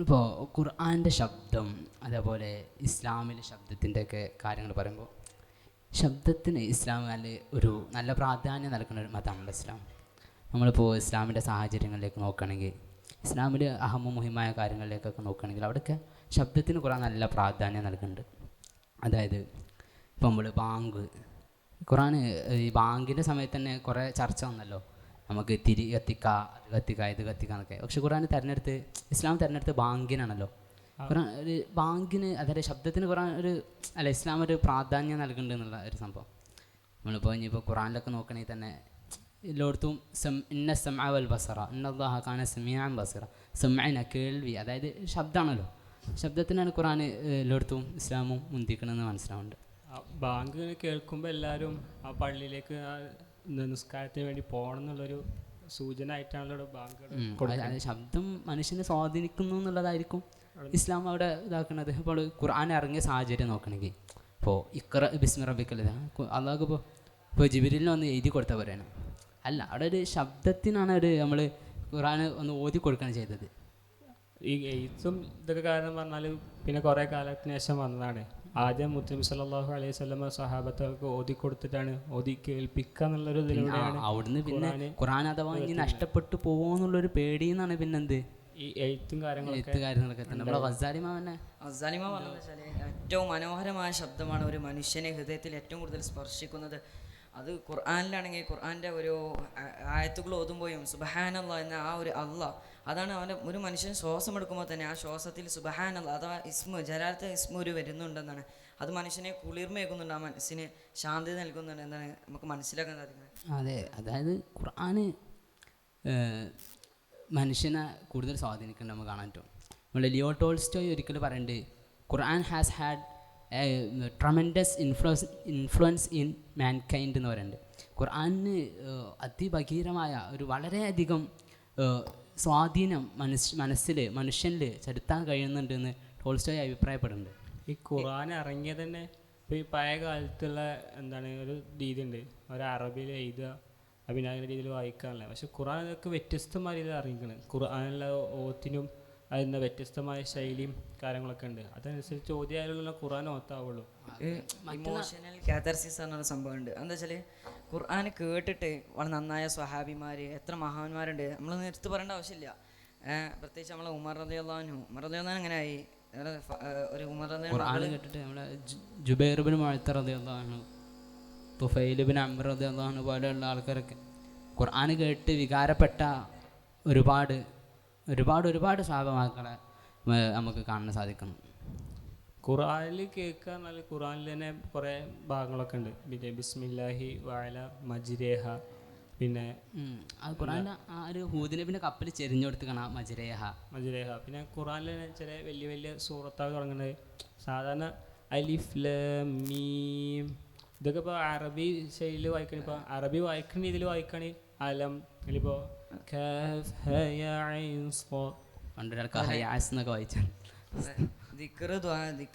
ഇപ്പോൾ ഖുർആൻ്റെ ശബ്ദം, അതേപോലെ ഇസ്ലാമിലെ ശബ്ദത്തിൻ്റെയൊക്കെ കാര്യങ്ങൾ പറയുമ്പോൾ, ശബ്ദത്തിന് ഇസ്ലാമിൽ ഒരു നല്ല പ്രാധാന്യം നൽകുന്ന ഒരു മതമാണ് ഇസ്ലാം. നമ്മളിപ്പോൾ ഇസ്ലാമിൻ്റെ സാഹചര്യങ്ങളിലേക്ക് നോക്കുകയാണെങ്കിൽ, ഇസ്ലാമിൽ അഹമ്മും മുഹിമായ കാര്യങ്ങളിലേക്കൊക്കെ നോക്കുകയാണെങ്കിൽ അവിടെയൊക്കെ ശബ്ദത്തിന് കുറേ നല്ല പ്രാധാന്യം നൽകുന്നുണ്ട്. അതായത് ഇപ്പോൾ നമ്മൾ ബാങ്ക്, ഖുർആൻ ഈ ബാങ്കിൻ്റെ സമയത്ത് തന്നെ കുറേ ചർച്ച വന്നല്ലോ, നമുക്ക് തിരി കത്തിക്കുക, അത് കത്തിക്കുക, ഇത് കത്തിക്കുക എന്നൊക്കെ. പക്ഷെ ഖുർആൻ ഇസ്ലാം തിരഞ്ഞെടുത്ത് ബാങ്കിനാണല്ലോ. ഖുർആൻ ഒരു ബാങ്കിന്, അതായത് ശബ്ദത്തിന് ഖുർആൻ ഇസ്ലാം ഒരു പ്രാധാന്യം നൽകുന്നുണ്ട് എന്നുള്ള ഒരു സംഭവം. നമ്മളിപ്പോൾ ഇനിയിപ്പോൾ ഖുർആനിലൊക്കെ നോക്കണമെങ്കിൽ തന്നെ എല്ലായിടത്തും ഇന്ന സമഅ വൽ ബസറ ഇന്നല്ലാഹ കാന സമീഅൻ ബസീറ. സമഅന കേൾവി, അതായത് ശബ്ദമാണല്ലോ. ശബ്ദത്തിനാണ് ഖുർആൻ എല്ലായിടത്തും ഇസ്ലാമും മുന്തിക്കണമെന്ന് മനസ്സിലാവുന്നുണ്ട്. ബാങ്ക് കേൾക്കുമ്പോൾ എല്ലാവരും ആ പള്ളിയിലേക്ക് നിസ്കാരത്തിന് വേണ്ടി പോകണം എന്നുള്ളൊരു സൂചന ആയിട്ടാണല്ലോ ബാങ്ക്. ശബ്ദം മനുഷ്യനെ സ്വാധീനിക്കുന്നു എന്നുള്ളതായിരിക്കും ഇസ്ലാം അവിടെ ഇതാക്കുന്നത്. ഇപ്പോൾ ഖുർആൻ ഇറങ്ങിയ സാഹചര്യം നോക്കണമെങ്കിൽ, ഇപ്പോൾ ഇഖ്റ ബിസ്മി റബ്ബിക്കൽ, അള്ളാഹ് ഇപ്പോൾ ജിബ്രീലിനെ ഒന്ന് എഴുതി കൊടുത്താൽ പറയണം. അല്ല, അവിടെ ഒരു ശബ്ദത്തിനാണ് നമ്മൾ ഖുർആൻ ഒന്ന് ഓതി കൊടുക്കുകയാണ് ചെയ്തത്. ഈ എഴുത്തും ഇതൊക്കെ കാരണം പറഞ്ഞാൽ പിന്നെ കുറേ കാലത്തിന് ശേഷം വന്നതാണ്. ആദ്യം മുത്തനബി സല്ലല്ലാഹു അലൈഹി വസല്ലമ സഹാബത്തുകൾക്ക് ഓതി കൊടുത്തിട്ടാണ് ഓതി കേൾപ്പിക്കുക എന്നുള്ളൊരു ഇതിലൂടെയാണ്. അവിടുന്ന് പിന്നെ ഖുർആൻ അഥവാ ഇനി നഷ്ടപ്പെട്ടു പോകുമെന്നുള്ളൊരു പേടിയെന്നാണ് പിന്നെന്ത് ഈ എഴുത്തും കാര്യങ്ങളൊക്കെ തന്നെ. നമ്മുടെ ഗസാലിമ പറഞ്ഞതെന്ന് വെച്ചാൽ ഏറ്റവും മനോഹരമായ ശബ്ദമാണ് ഒരു മനുഷ്യനെ ഹൃദയത്തിൽ ഏറ്റവും കൂടുതൽ സ്പർശിക്കുന്നത്. അത് ഖുർആനിലാണെങ്കിൽ ഖുർആൻ്റെ ഒരു ആയത്തുകൾ ഓതുമ്പോഴും സുബ്ഹാനല്ലാഹ് എന്ന ആ ഒരു അള്ളാഹ്, അതാണ് അവൻ്റെ ഒരു മനുഷ്യൻ ശ്വാസം എടുക്കുമ്പോൾ തന്നെ ആ ശ്വാസത്തിൽ സുബ്ഹാനല്ലാഹ് അഥവാ ഇസ്മു ജലാലത്തെ ഇസ്മു ഒരു വരുന്നുണ്ടെന്നാണ്. അത് മനുഷ്യനെ കുളിർമയേക്കുന്നുണ്ട്, ആ മനസ്സിന് ശാന്തി നൽകുന്നുണ്ട് എന്നാണ് നമുക്ക് മനസ്സിലാക്കാൻ സാധിക്കുന്നത്. അതെ, അതായത് ഖുർആൻ മനുഷ്യനെ കൂടുതൽ സ്വാധീനിക്കുന്നുണ്ട് നമുക്ക് കാണാൻ പറ്റും. നമ്മൾ ലിയോ ടോൾസ്റ്റോയ് ഒരിക്കലും പറയുന്നുണ്ട്, Quran has had tremendous influence in mankind എന്ന് പറയുന്നുണ്ട്. ഖുർആന് അതിഭഗീരമായ ഒരു വളരെയധികം സ്വാധീനം മനുഷ്യനിൽ ചെലുത്താൻ കഴിയുന്നുണ്ടെന്ന് ടോൾസ്റ്റോയ് അഭിപ്രായപ്പെടുന്നുണ്ട്. ഈ ഖുർആൻ ഇറങ്ങിയത് തന്നെ ഇപ്പോൾ ഈ പഴയ കാലത്തുള്ള ഒരു രീതി ഉണ്ട്, ഒരു അറബിയിൽ എഴുതുക, പിന്നെ അതിൻ്റെ രീതിയിൽ വായിക്കാനല്ല. പക്ഷെ ഖുർആൻ അതൊക്കെ വ്യത്യസ്തമായ രീതിയിൽ ഇറങ്ങിക്കണം. ഖുർആനുള്ള ഓത്തിനും അതിൻ്റെ വ്യത്യസ്തമായ ശൈലിയും കാര്യങ്ങളൊക്കെ ഉണ്ട്. അതനുസരിച്ച് ഓതിയാലുള്ള ഖുർആൻ ഓത്താവുള്ളൂ. ഇമോഷണൽ കാതർസിസ് എന്നൊരു സംഭവം ഉണ്ട്. എന്താ വെച്ചാൽ ഖുർആൻ കേട്ടിട്ട് വളരെ നന്നായ സ്വഹാബിമാർ എത്ര മഹാന്മാരുണ്ട്, നമ്മൾ എടുത്ത് പറയേണ്ട ആവശ്യമില്ല. പ്രത്യേകിച്ച് നമ്മളെ ഉമർ റളിയല്ലാഹു അൻഹു അങ്ങനെ ആയി. ഒരു ഉമർ ഖുർആൻ കേട്ടിട്ട് നമ്മളെ ജുബൈർ ഇബ്നു മുഅ്തർ റളിയല്ലാഹു അൻഹു, തുഫൈൽ ഇബ്നു അംർ റളിയല്ലാഹു അൻഹു പോലെയുള്ള ആൾക്കാരൊക്കെ ഖുർആൻ കേട്ട് വികാരപ്പെട്ട ഒരുപാട് സ്വഭാവമാക്കളെ നമുക്ക് കാണാൻ സാധിക്കുന്നു. ഖുർആനിൽ കേൾക്കുക എന്നാൽ ഖുർആനിൽ തന്നെ കുറേ ഭാഗങ്ങളൊക്കെ ഉണ്ട്. പിന്നെ ബിസ്മില്ലാഹി വഅല മജ്രേഹ, പിന്നെ ഖുർആനിലെ ആ ഒരു ഹൂദ് നബിൻ്റെ കപ്പൽ ചെരിഞ്ഞു കൊടുത്ത് കാണാം മജ്രേഹ. പിന്നെ ഖുർആനിൽ തന്നെ ചില വലിയ വലിയ സൂറത്താൽ തുടങ്ങുന്നത് സാധാരണ അലിഫ് ലാം മീം, ഇതൊക്കെ ഇപ്പോൾ അറബി ശൈലിയിൽ വായിക്കണ, ഇപ്പോൾ അറബി വായിക്കുന്ന രീതിയിൽ വായിക്കുകയാണെങ്കിൽ അലം, അല്ലെങ്കിൽ പണ്ടൊരാൾക്ക് ഹയാസ് എന്നൊക്കെ വായിച്ചാൽ ദിക്ർ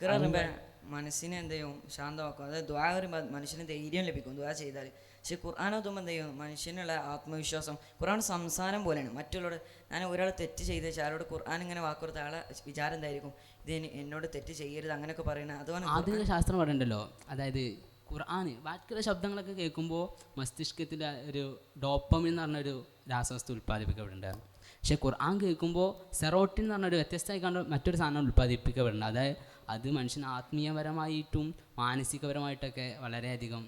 പറയുമ്പോൾ മനസ്സിനെ എന്ത് ചെയ്യും, ശാന്തമാക്കും. അതായത് ദ്വാ പറയുമ്പോൾ മനുഷ്യന് ധൈര്യം ലഭിക്കും ദ്വാ ചെയ്താൽ. പക്ഷെ ഖുർആൻ ഓതുമ്പോൾ എന്ത് ചെയ്യും, മനുഷ്യനുള്ള ആത്മവിശ്വാസം. ഖുർആൻ സംസാരം പോലെയാണ്. മറ്റുള്ളവരോട് ഞാൻ ഒരാൾ തെറ്റ് ചെയ്ത് ആരോട് ഖുർആൻ ഇങ്ങനെ വാക്കുകൊടുത്ത ആളെ വിചാരം എന്തായിരിക്കും, ഇത് എന്നോട് തെറ്റ് ചെയ്യരുത് അങ്ങനെയൊക്കെ പറയുന്നത്. അതുകൊണ്ട് ആധുനിക ശാസ്ത്രം പറയുന്നുണ്ടല്ലോ, അതായത് ഖുർആൻ ബാക്കിയുള്ള ശബ്ദങ്ങളൊക്കെ കേൾക്കുമ്പോൾ മസ്തിഷ്കത്തിൽ ഒരു ഡോപ്പമിൻ എന്ന് പറഞ്ഞൊരു രാസവസ്തു ഉൽപ്പാദിപ്പിക്കപ്പെടുന്നുണ്ടായിരുന്നു. പക്ഷേ ഖുർആൻ കേൾക്കുമ്പോൾ സെറോട്ടിൻ എന്ന് പറഞ്ഞൊരു വ്യത്യസ്തമായി കണ്ട മറ്റൊരു സാധനം ഉൽപ്പാദിപ്പിക്കപ്പെടുന്നുണ്ട്. അതായത് അത് മനുഷ്യന് ആത്മീയപരമായിട്ടും മാനസികപരമായിട്ടൊക്കെ വളരെയധികം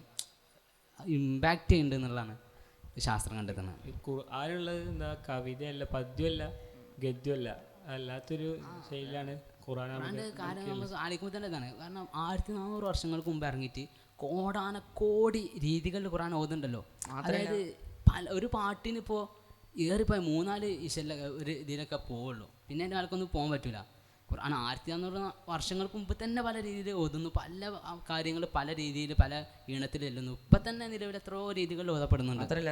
ഇമ്പാക്റ്റ് ചെയ്യുന്നുണ്ട് എന്നുള്ളതാണ് ശാസ്ത്രം കണ്ടെത്തുന്നത്. ഖുർആനുള്ളത് എന്താ, കവിതയല്ല, പദ്യമല്ല, ഗദ്യമല്ല, അല്ലാത്തൊരു ശൈലിയാണ് ഖുർആൻ. കാര്യം നമുക്ക് ആലോചിക്കുമ്പോൾ തന്നെ ഇതാണ്. കാരണം 1400 വർഷങ്ങൾക്ക് മുമ്പ് ഇറങ്ങിയിട്ട് കോടാനക്കോടി രീതികളിൽ ഖുർആൻ ഓതുന്നുണ്ടല്ലോ. അതായത് ഒരു പാട്ടിന് ഇപ്പോൾ ഏറിപ്പോയ 3-4 ഇശല്ല ഒരു ഇതിലൊക്കെ പോവുള്ളൂ, പിന്നെ എൻ്റെ ആൾക്കൊന്നും പോകാൻ പറ്റില്ല. ഖുർആൻ 1400 വർഷങ്ങൾക്ക് മുമ്പ് തന്നെ പല രീതിയിൽ ഓതുന്നു, പല കാര്യങ്ങൾ പല രീതിയിൽ പല ഈണത്തിൽ ചെല്ലുന്നു. ഇപ്പം തന്നെ നിലവിൽ എത്രയോ രീതികളിൽ ഓതപ്പെടുന്നുണ്ട്. മാത്രമല്ല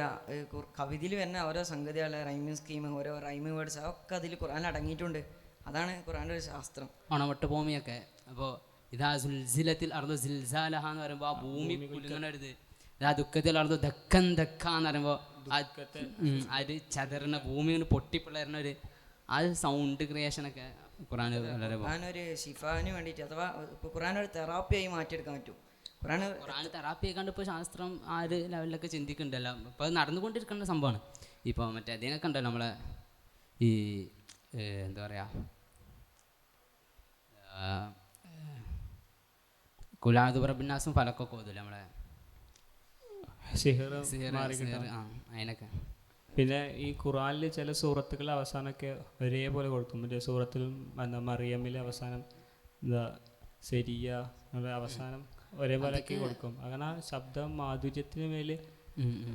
കവിതയിൽ വരുന്ന ഓരോ സംഗതികളെ റൈമിങ് സ്കീം, ഓരോ റൈമിങ് വേർഡ്സ് ഒക്കെ അതിൽ ഖുർആനിൽ അടങ്ങിയിട്ടുണ്ട്. അതാണ് ഖുർആൻ്റെ ഒരു ശാസ്ത്രം. ഓണവട്ട് ഭൂമിയൊക്കെ അപ്പോൾ ഇതാ സുൽസിലത്തിൽ അർദു സിൽസാലഹ എന്ന് പറയുമ്പോൾ ആ ഭൂമി കുലുങ്ങണരുത്, ഇതാ ദുഃഖത്തിൽ അർദു ദക്കൻ ദക്ക എന്ന് പറയുമ്പോൾ അത് ചതറിന ഭൂമി പൊട്ടിപ്പിളരുന്ന ഒരു ആ സൗണ്ട് ക്രിയേഷനൊക്കെ ഖുർആൻ വളരെ ഖുർആൻ ഒരു ഷിഫാന് വേണ്ടിയിട്ട് അഥവാ ഇപ്പോൾ ഖുർആൻ ഒരു തെറാപ്പിയായി മാറ്റിയെടുക്കാൻ പറ്റും. ഖുർആൻ തെറാപ്പി ആയിക്കാണ്ട് ഇപ്പോൾ ശാസ്ത്രം ആ ഒരു ലെവലിലൊക്കെ ചിന്തിക്കുന്നുണ്ടല്ലോ. ഇപ്പോൾ അത് നടന്നുകൊണ്ടിരിക്കുന്ന സംഭവമാണ്. ഇപ്പോൾ മറ്റേ അതിനൊക്കെ ഉണ്ടല്ലോ നമ്മളെ ഈ എന്താ പറയുക കുലാദുറബിന്നാസും ഫലക്കൊക്കെ ഓതില്ല നമ്മളെ സിഹർ അതിനൊക്കെ. പിന്നെ ഈ ഖുർആനിൽ ചില സൂറത്തുകളുടെ അവസാനമൊക്കെ ഒരേപോലെ കൊടുക്കും. മറ്റേ സൂറത്തിൽ എന്താ മറിയമ്മിലെ അവസാനം എന്താ ശരിയ അവസാനം ഒരേപോലെയൊക്കെ കൊടുക്കും. അങ്ങനെ ശബ്ദം മാധുര്യത്തിന് മേൽ.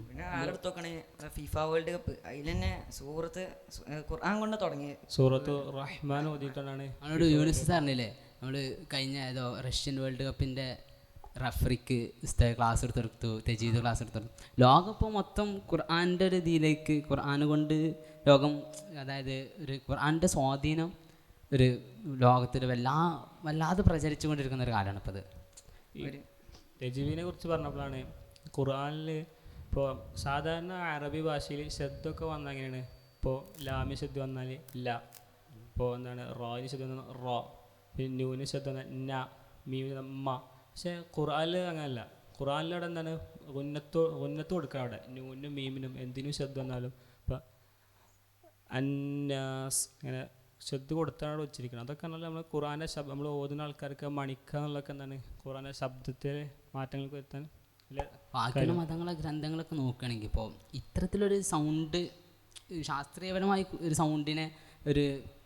പിന്നെ ആരെടുത്ത് നോക്കണേ ഫിഫ വേൾഡ് കപ്പ് അതിൽ തന്നെ സൂറത്ത് ഖുർആൻ കൊണ്ട് തുടങ്ങി സൂറത്ത് റഹ്മാൻ ഓതിയിട്ടാണ്. അവനോട് യൂണിസ് സാറിനില്ലേ നമ്മൾ കഴിഞ്ഞ ഏതോ റഷ്യൻ വേൾഡ് കപ്പിൻ്റെ റഫറിക്ക് ക്ലാസ് എടുത്തെടുത്തു, തെജീദ് ക്ലാസ് എടുത്തെടുത്തു. ലോകം ഇപ്പോൾ മൊത്തം ഖുർആൻ്റെ ഒരു ഇതിലേക്ക് ഖുർആൻ കൊണ്ട് ലോകം, അതായത് ഒരു ഖുർആൻ്റെ സ്വാധീനം ഒരു ലോകത്തിൽ വല്ലാതെ പ്രചരിച്ചു കൊണ്ടിരിക്കുന്ന ഒരു കാലമാണ് ഇപ്പോൾ ഇത്. തെജീവിനെ കുറിച്ച് പറഞ്ഞപ്പോഴാണ് ഖുർആനിൽ ഇപ്പോൾ സാധാരണ അറബി ഭാഷയിൽ ശബ്ദമൊക്കെ വന്നാൽ എങ്ങനെയാണ്? ഇപ്പോൾ ലാമി ശബ്ദം വന്നാൽ ല, ഇപ്പോൾ എന്താണ് റോയിന് ശബ്ദം വന്നാൽ റോ, പിന്നെ ന്യൂന് ശബ്ദം വന്നാൽ ന, മീന് മ. പക്ഷേ ഖുർആനിൽ അങ്ങനെയല്ല. ഖുർആനിലവിടെ എന്താണ് ഉന്നത്ത് കൊടുക്കുക. അവിടെ ന്യൂനും മീമിനും എന്തിനും ശബ്ദം വന്നാലും ഇപ്പം അന്നാസ് അങ്ങനെ ശബ്ദ കൊടുത്താണ് ഉച്ചരിക്കണം. അതൊക്കെ ആണല്ലോ നമ്മൾ ഖുർആൻ്റെ ശബ്ദം നമ്മൾ ഓതുന്ന ആൾക്കാർക്ക് മണിക്കുക എന്നുള്ളതൊക്കെ എന്താണ് ഖുർആൻ്റെ ശബ്ദത്തിൽ മാറ്റങ്ങൾക്ക് വരുത്താൻ. ബാക്കിയുള്ള മതങ്ങളെ ഗ്രന്ഥങ്ങളൊക്കെ നോക്കുകയാണെങ്കിൽ ഇപ്പോൾ ഇത്തരത്തിലൊരു സൗണ്ട് ശാസ്ത്രീയപരമായി ഒരു സൗണ്ടിനെ ഒരു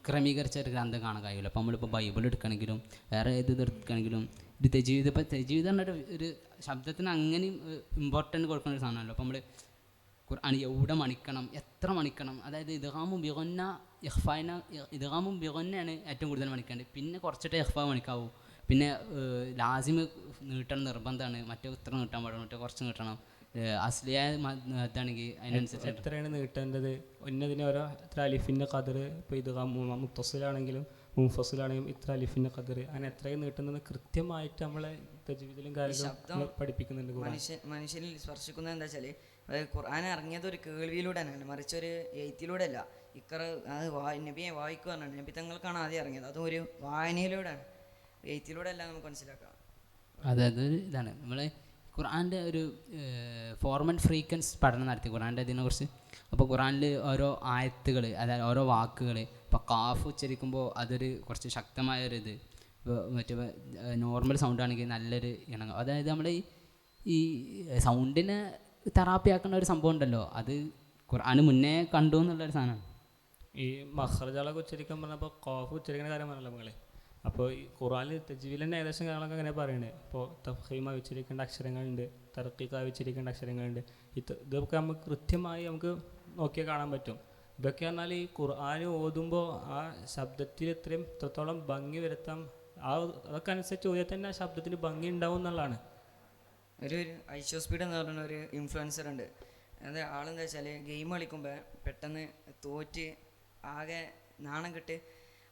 ക്രമീകരിച്ച ഒരു ഗ്രന്ഥം കാണാൻ കഴിയില്ല. അപ്പോൾ നമ്മളിപ്പോൾ ബൈബിൾ എടുക്കണമെങ്കിലും വേറെ ഏത് എടുക്കുകയാണെങ്കിലും ഒരു തെജീവിത്, ഇപ്പോൾ തെജീവിത് പറഞ്ഞിട്ട് ഒരു ശബ്ദത്തിന് അങ്ങനെയും ഇമ്പോർട്ടൻ്റ് കൊടുക്കുന്ന ഒരു സാധനമല്ലോ. അപ്പോൾ നമ്മൾ ഖുർആൻ എവിടെ മണിക്കണം, എത്ര മണിക്കണം, അതായത് ഇദ്ഗാമും ബിഗുന്ന ഇഖ്ഫാന, ഇദ്ഗാമും ബിഗുന്നയാണ് ഏറ്റവും കൂടുതൽ മണിക്കേണ്ടത്. പിന്നെ കുറച്ചിട്ട് ഇഖ്ഫാ മണിക്കാവൂ. പിന്നെ ലാസിമ് നീട്ടണം നിർബന്ധമാണ്. മറ്റേ ഇത്ര നീട്ടാൻ പാടില്ല, മറ്റേ കുറച്ച് നീട്ടണം. അസ്ലിയായ ഇതാണെങ്കിൽ അതിനനുസരിച്ച് എത്രയാണ് നീട്ടേണ്ടത്. ഒന്നതിന് ഓരോ ഇത്ര അലിഫിൻ്റെ ഖദർ. ഇപ്പോൾ ഇത് മുത്തസിലാണെങ്കിലും മുഫസിലാണെങ്കിലും ഇത്ര അലിഫിൻ്റെ ഖദർ, അങ്ങനെ എത്രയും നീട്ടുന്നത് കൃത്യമായിട്ട് നമ്മളെ ജീവിതത്തിലും കാര്യങ്ങളും പഠിപ്പിക്കുന്നുണ്ട്. മനുഷ്യനിൽ സ്പർശിക്കുന്നത് എന്താ വെച്ചാൽ ഖുർആൻ ഇറങ്ങിയത് ഒരു കേൾവിയിലൂടെ തന്നെയാണ്, മറിച്ച് ഒരു എഴുത്തിലൂടെ അല്ല. ഇക്കറ അത് നബിയെ വായിക്കുക എന്നാണ്. നബി തങ്ങൾക്കാണ് ആദ്യം ഇറങ്ങിയത്. അതും ഒരു വായനയിലൂടെയാണ്, എഴുത്തിലൂടെ അല്ല നമുക്ക് മനസ്സിലാക്കാം. അതായത് ഇതാണ് നമ്മൾ ഖുർആൻ്റെ ഒരു ഫോർമൽ ഫ്രീക്വൻസ് പഠനം നടത്തി ഖുർആൻ്റെ ഇതിനെക്കുറിച്ച്. അപ്പോൾ ഖുർആനിൽ ഓരോ ആയത്തുകൾ, അതായത് ഓരോ വാക്കുകൾ, ഇപ്പോൾ കാഫ് ഉച്ചരിക്കുമ്പോൾ അതൊരു കുറച്ച് ശക്തമായൊരിത്, മറ്റേ നോർമൽ സൗണ്ട് ആണെങ്കിൽ നല്ലൊരു ഇണങ്ങും. അതായത് നമ്മൾ ഈ സൗണ്ടിനെ തെറാപ്പി ആക്കുന്ന ഒരു സംഭവം ഉണ്ടല്ലോ, അത് ഖുർആന് മുന്നേ കണ്ടു എന്നുള്ളൊരു സാധനമാണ്. ഈ മഖ്റജകളൊക്കെ ഉച്ചരിക്കാൻ പറഞ്ഞപ്പോൾ കാഫ് ഉച്ചരിക്കുന്ന കാര്യം പറഞ്ഞല്ലോ നമ്മളെ. അപ്പോൾ ഈ ഖുർആനിൽ തജ്വീദിൽ തന്നെ ഏകദേശം കാര്യങ്ങളൊക്കെ അങ്ങനെ പറയുന്നത്. ഇപ്പോൾ തഫ്ഹീമായി ഉച്ചരിക്കേണ്ട അക്ഷരങ്ങളുണ്ട്, തർക്കീഖായി ഉച്ചരിക്കേണ്ട അക്ഷരങ്ങളുണ്ട്. ഇതൊക്കെ നമുക്ക് കൃത്യമായി നമുക്ക് നോക്കിയാൽ കാണാൻ പറ്റും. ഇതൊക്കെ പറഞ്ഞാൽ ഈ ഖുർആൻ ഓതുമ്പോൾ ആ ശബ്ദത്തിൽ എത്രത്തോളം ഭംഗി വരുത്താം, അതൊക്കെ അനുസരിച്ച് ഓതിയാൽ തന്നെ ആ ശബ്ദത്തിന് ഭംഗി ഉണ്ടാവും എന്നുള്ളതാണ്. ഒരു ഐഷോ സ്പീഡ് എന്ന് പറയുന്ന ഒരു ഇൻഫ്ലുവൻസർ ഉണ്ട്. അത് ആളെന്താ വെച്ചാൽ ഗെയിം കളിക്കുമ്പോൾ പെട്ടെന്ന് തോറ്റ് ആകെ നാണം കെട്ട്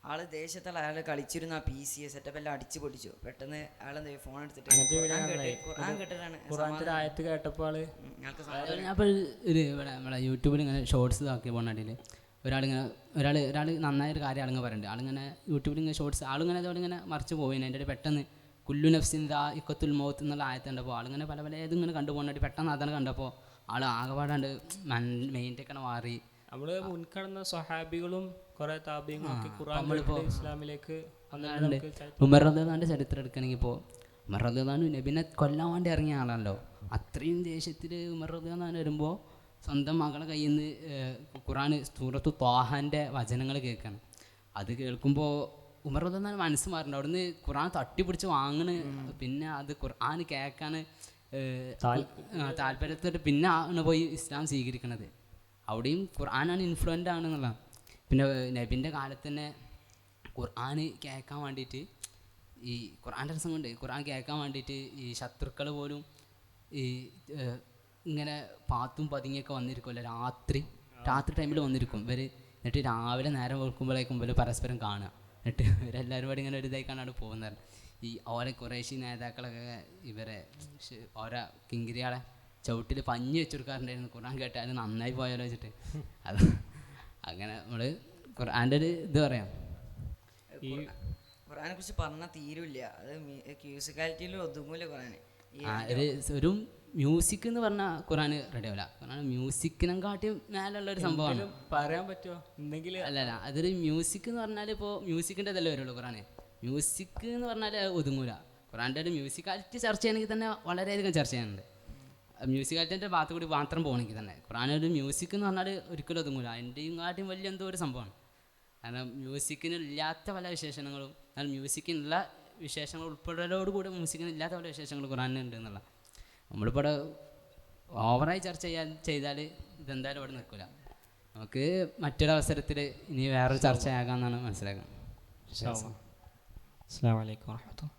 ആൾ ദേശത്തുള്ള അയാൾ കളിച്ചിരുന്ന ആ PC സെറ്റപ്പ് എല്ലാം അടിച്ചു പൊട്ടിച്ചു. പെട്ടെന്ന് ആളെന്താ ഫോൺ എടുത്തിട്ട് ഖുർആൻ കേട്ടിട്ടാണ് ആയത്ത് കേട്ടപ്പോൾ അപ്പോൾ ഒരു ഇവിടെ നമ്മളെ യൂട്യൂബിൽ ഇങ്ങനെ ഷോർട്സ് ആക്കി പോകണതിൽ ഒരാൾ നന്നായൊരു കാര്യം ആളിങ്ങനെ പറയുന്നുണ്ട്. ആളിങ്ങനെ യൂട്യൂബിൽ ഇങ്ങനെ ഷോർട്സ് ആളിങ്ങനെ അതോടിങ്ങനെ മറിച്ച് പോയിന്. അതിൻ്റെ ഇടയിൽ പെട്ടെന്ന് കുല്ലു നഫ്സിൻ ദാഇഖത്തുൽ മൗത്ത് എന്നുള്ള ആയത്ത് കണ്ടപ്പോൾ ആളിങ്ങനെ പല ഇതിങ്ങനെ കണ്ടുപോകേണ്ടി പെട്ടെന്ന് അതാണ് കണ്ടപ്പോൾ ആൾ ആകെപ്പാടാണ്ട് മെയിൻ്റെയൊക്കെ മാറി. നമ്മൾ മുൻകടന്ന സ്വഹാബികളും കുറേ താബിയങ്ങളൊക്കെ ഖുർആൻ ഇസ്ലാമിലേക്ക് ഉമർ റളിയല്ലാഹുവിൻ്റെ ചരിത്രം എടുക്കുകയാണെങ്കിൽ ഇപ്പോൾ ഉമർ റളിയല്ലാഹു നബിനെ കൊല്ലാൻ വേണ്ടി ഇറങ്ങിയ ആളല്ലോ. അത്രയും ദേഷ്യത്തിൽ ഉമർ റളിയല്ലാഹു വരുമ്പോൾ സ്വന്തം മകളെ കയ്യിൽ നിന്ന് ഖുർആൻ സൂറത്തു ത്വാഹൻ്റെ വചനങ്ങൾ കേൾക്കണം. അത് കേൾക്കുമ്പോൾ ഉമർ റളിയല്ലാഹു മനസ്സ് മാറുന്നുണ്ട്. അവിടുന്ന് ഖുർആൻ തട്ടിപ്പിടിച്ച് വാങ്ങണ്. പിന്നെ അത് ഖുർആൻ കേൾക്കാൻ താല്പര്യത്തോട്ട് പിന്നെ ആണ് പോയി ഇസ്ലാം സ്വീകരിക്കണത്. അവിടെയും ഖുർആനാണ് ഇൻഫ്ലുവൻ്റ് ആണെന്നുള്ളതാണ്. പിന്നെ നബിൻ്റെ കാലത്ത് തന്നെ ഖുർആൻ കേൾക്കാൻ വേണ്ടിയിട്ട് ഈ ഖുർആൻ്റെ രസം കൊണ്ട് ഖുർആൻ കേൾക്കാൻ വേണ്ടിയിട്ട് ഈ ശത്രുക്കൾ പോലും ഈ ഇങ്ങനെ പാത്തും പതുങ്ങിയൊക്കെ വന്നിരിക്കുമല്ലോ രാത്രി ടൈമിൽ വന്നിരിക്കും ഇവർ. എന്നിട്ട് രാവിലെ നേരം വെളുക്കുമ്പോഴേക്കും ഇവർ പരസ്പരം കാണുക. എന്നിട്ട് ഇവരെല്ലാവരും കൂടി ഇങ്ങനെ ഒരു ഇതായി കാണാണ് പോകുന്നത്. ഈ ഓരോ കുറേശ്ശി നേതാക്കളൊക്കെ ഇവരെ ഓരോ കിങ്കിരിയാളെ ചവിട്ടിൽ പഞ്ഞി വെച്ചെടുക്കാറുണ്ടായിരുന്നു. ഖുർആൻ കേട്ടാൽ നന്നായി പോയാലോ വെച്ചിട്ട്. അത് അങ്ങനെ നമ്മൾ ഖുർആൻ്റെ ഒരു ഇത് പറയാം. ഈ ഖുർആനെ കുറിച്ച് പറഞ്ഞാൽ തീരില്ല. അത് മ്യൂസിക്കാലിറ്റിയിൽ ഒതുങ്ങൂല ഖുർആൻ. ഒരു മ്യൂസിക് എന്ന് പറഞ്ഞാൽ ഖുർആൻ റെഡി ആവില്ല. ഖുർആൻ മ്യൂസിക്കിനും കാട്ടി മേലുള്ള ഒരു സംഭവമാണ്. പറയാൻ പറ്റുമോ എന്തെങ്കിലും? അല്ല അതൊരു മ്യൂസിക് എന്ന് പറഞ്ഞാൽ ഇപ്പോൾ മ്യൂസിക്കിൻ്റെ ഇതല്ലേ വരുള്ളൂ ഖുർആൻ. മ്യൂസിക് എന്ന് പറഞ്ഞാൽ ഒതുങ്ങൂല. ഖുർആൻ്റെ ഒരു മ്യൂസിക്കാലിറ്റി ചർച്ച ചെയ്യണമെങ്കിൽ തന്നെ വളരെയധികം ചർച്ച ചെയ്യാനുണ്ട്. മ്യൂസിക്കാലിറ്റിൻ്റെ ഭാഗത്ത് കൂടി മാത്രം പോകണമെങ്കിൽ തന്നെ ഖുർആനൊരു മ്യൂസിക് എന്ന് പറഞ്ഞാൽ ഒരിക്കലും ഒതുങ്ങൂല. അതിൻ്റെയും കാട്ടിയും വലിയ എന്തോ ഒരു സംഭവമാണ്. കാരണം മ്യൂസിക്കിന് ഇല്ലാത്ത പല വിശേഷണങ്ങളും, എന്നാൽ മ്യൂസിക്കിനുള്ള വിശേഷങ്ങൾ ഉൾപ്പെടലോടുകൂടി മ്യൂസിക്കിന് ഇല്ലാത്ത പല വിശേഷങ്ങൾ ഖുർആനിലുണ്ട് എന്നുള്ള. നമ്മളിപ്പോൾ ഇവിടെ ഓവറായി ചർച്ച ചെയ്താൽ ഇതെന്തായാലും ഇവിടെ നിൽക്കില്ല. നമുക്ക് മറ്റൊരവസരത്തിൽ ഇനി വേറൊരു ചർച്ചയാകാമെന്നാണ് മനസ്സിലാക്കുന്നത്. അസ്സലാമു അലൈക്കും വറഹ്മത്തുള്ളാഹി.